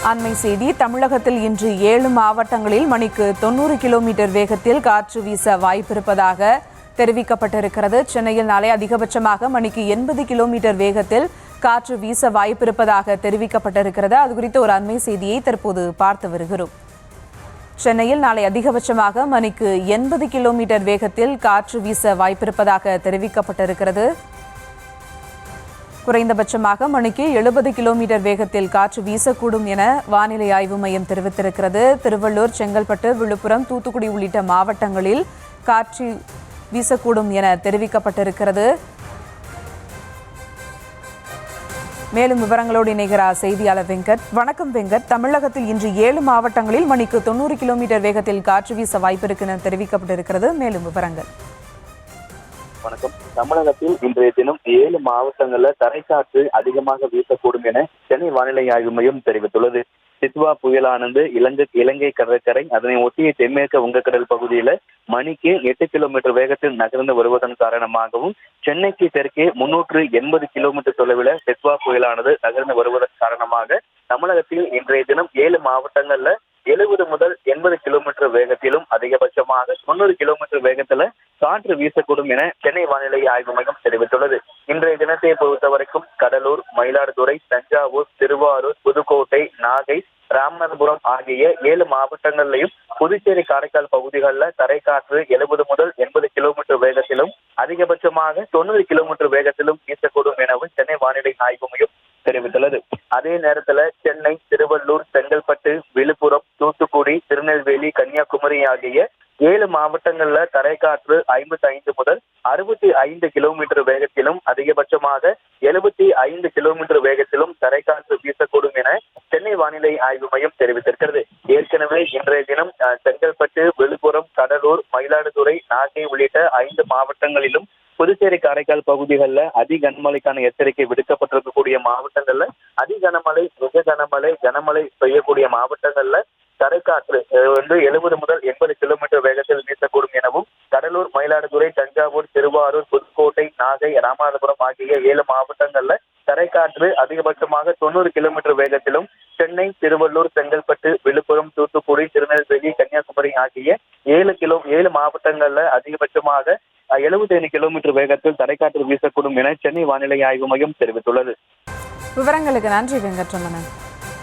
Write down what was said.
அண்மை செய்தி. தமிழகத்தில் இன்று 7 மாவட்டங்களில் மணிக்கு 90 கிலோமீட்டர் வேகத்தில் காற்று வீச வாய்ப்பிருப்பதாக தெரிவிக்கப்பட்டிருக்கிறது. சென்னையில் நாளை அதிகபட்சமாக மணிக்கு 80 கிலோமீட்டர் வேகத்தில் காற்று வீச வாய்ப்பிருப்பதாக தெரிவிக்கப்பட்டிருக்கிறது. அது குறித்த ஒரு அண்மை செய்தியை தற்போது பார்த்து வருகிறோம். சென்னையில் நாளை அதிகபட்சமாக மணிக்கு 80 கிலோமீட்டர் வேகத்தில் காற்று வீச வாய்ப்பிருப்பதாக தெரிவிக்கப்பட்டிருக்கிறது. குறைந்தபட்சமாக மணிக்கு 70 கிலோமீட்டர் வேகத்தில் காற்று வீசக்கூடும் என வானிலை ஆய்வு மையம் தெரிவித்திருக்கிறது. திருவள்ளூர், செங்கல்பட்டு, விழுப்புரம், தூத்துக்குடி உள்ளிட்ட மாவட்டங்களில் காற்று வீசக்கூடும் என தெரிவிக்கப்பட்டிருக்கிறது. மேலும் விவரங்களோடு இணைகிறார் செய்தியாளர் வெங்கட். வணக்கம் வெங்கட். தமிழகத்தில் இன்று 7 மாவட்டங்களில் மணிக்கு 90 கிலோமீட்டர் வேகத்தில் காற்று வீச வாய்ப்பிருக்கு என தெரிவிக்கப்பட்டிருக்கிறது. மேலும் விவரங்கள். வணக்கம். தமிழகத்தில் இன்றைய தினம் 7 மாவட்டங்கள்ல தரைக்காற்று அதிகமாக வீசக்கூடும் என சென்னை வானிலை ஆய்வு மையம் தெரிவித்துள்ளது. சித்வா புயலானது இலங்கை கடற்கரை, அதனை ஒட்டிய தென்மேற்கு வங்கக்கடல் பகுதியில மணிக்கு 8 கிலோமீட்டர் வேகத்தில் நகர்ந்து வருவதன் காரணமாகவும், சென்னைக்கு தெற்கே 380 கிலோமீட்டர் தொலைவில் சித்வா புயலானது நகர்ந்து வருவதன் காரணமாக தமிழகத்தில் இன்றைய தினம் 7 மாவட்டங்கள்ல 70 முதல் 80 கிலோமீட்டர் வேகத்திலும் அதிகபட்சமாக 90 கிலோமீட்டர் வேகத்துல காற்று வீசக்கூடும் என சென்னை வானிலை ஆய்வு மையம் தெரிவித்துள்ளது. இன்றைய தினத்தை பொறுத்தவரைக்கும் கடலூர், மயிலாடுதுறை, தஞ்சாவூர், திருவாரூர், புதுக்கோட்டை, நாகை, ராமநாதபுரம் ஆகிய 7 மாவட்டங்களிலையும் புதுச்சேரி, காரைக்கால் பகுதிகளில் தரைக்காற்று 70 முதல் 80 கிலோமீட்டர் வேகத்திலும் அதிகபட்சமாக 90 கிலோமீட்டர் வேகத்திலும் வீசக்கூடும் எனவும் சென்னை வானிலை ஆய்வு மையம் தெரிவித்துள்ளது. அதே நேரத்துல சென்னை, திருவள்ளூர், செங்கல்பட்டு, விழுப்புரம், தூத்துக்குடி, திருநெல்வேலி, கன்னியாகுமரி ஆகிய 7 மாவட்டங்கள்ல தரைக்காற்று 55 முதல் 65 கிலோமீட்டர் வேகத்திலும் அதிகபட்சமாக 75 கிலோமீட்டர் வேகத்திலும் தரைக்காற்று வீசக்கூடும் என சென்னை வானிலை ஆய்வு மையம் தெரிவித்திருக்கிறது. ஏற்கனவே இன்றைய தினம் செங்கல்பட்டு, விழுப்புரம், கடலூர், மயிலாடுதுறை, நாகை உள்ளிட்ட 5 மாவட்டங்களிலும் புதுச்சேரி, காரைக்கால் பகுதிகளில் அதி கனமழைக்கான எச்சரிக்கை விடுக்கப்பட்டிருக்கக்கூடிய மாவட்டங்கள்ல அதி கனமழை, மிக கனமழை, கனமழை பெய்யக்கூடிய மாவட்டங்கள்ல தரைக்காற்று 70 முதல் 80 கிலோமீட்டர் வேகத்தில் வீசக்கூடும் எனவும், கடலூர், மயிலாடுதுறை, தஞ்சாவூர், திருவாரூர், புதுக்கோட்டை, நாகை, ராமநாதபுரம் ஆகிய 7 மாவட்டங்கள்ல தரைக்காற்று அதிகபட்சமாக 90 கிலோமீட்டர் வேகத்திலும், சென்னை, திருவள்ளூர், செங்கல்பட்டு, விழுப்புரம், தூத்துக்குடி, திருநெல்வேலி, கன்னியாகுமரி ஆகிய 7 மாவட்டங்கள்ல அதிகபட்சமாக 75 கிலோமீட்டர் வேகத்தில் தரைக்காற்று வீசக்கூடும் என சென்னை வானிலை ஆய்வு மையம் தெரிவித்துள்ளது. விவரங்களுக்கு நன்றி வெங்கட்ரமணன்.